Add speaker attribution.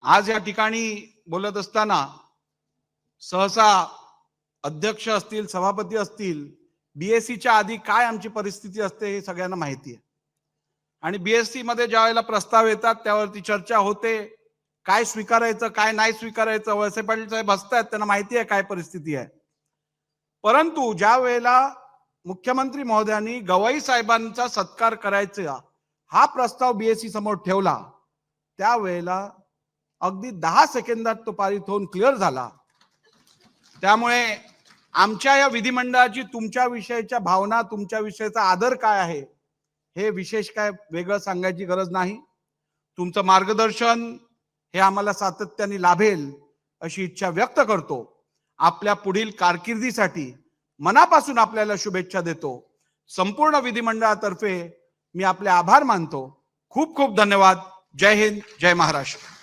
Speaker 1: आज या ठिकाणी बोलत असताना सहसा अध्यक्ष असतील, सभापती असतील, बीएससीच्या आधी काय आमची परिस्थिती असते हे सगळ्यांना माहिती आहे. आणि बीएससी मध्ये ज्या वेळेला प्रस्ताव येतात त्यावरती चर्चा होते, काय स्वीकारायचं काय नाही स्वीकारायचं. वळसे पाटील साहेब हसतात, त्यांना माहिती आहे काय परिस्थिती आहे. परंतु ज्या वेळेला मुख्यमंत्री महोदयांनी गवाई साहेबांचा सत्कार करायचा हा प्रस्ताव बीएससी समोर ठेवला, त्यावेळेला अगदी 10 सेकंदात तो पारित होऊन क्लिअर झाला. त्यामुळे आमच्या या विधिमंडळाची तुमच्या विषयीच्या भावना, तुमच्या विषयीचा आदर काय आहे हे विशेष काय वेगळं सांगायची गरज नाही. तुमचं मार्गदर्शन हे आम्हाला सातत्याने लाभेल अशी इच्छा व्यक्त करतो. आपल्या पुढील कारकिर्दीसाठी मनापासून आपल्याला शुभेच्छा देतो. संपूर्ण विधिमंडळातर्फे मी आपले आभार मानतो. खूप खूप धन्यवाद. जय हिंद, जय महाराष्ट्र.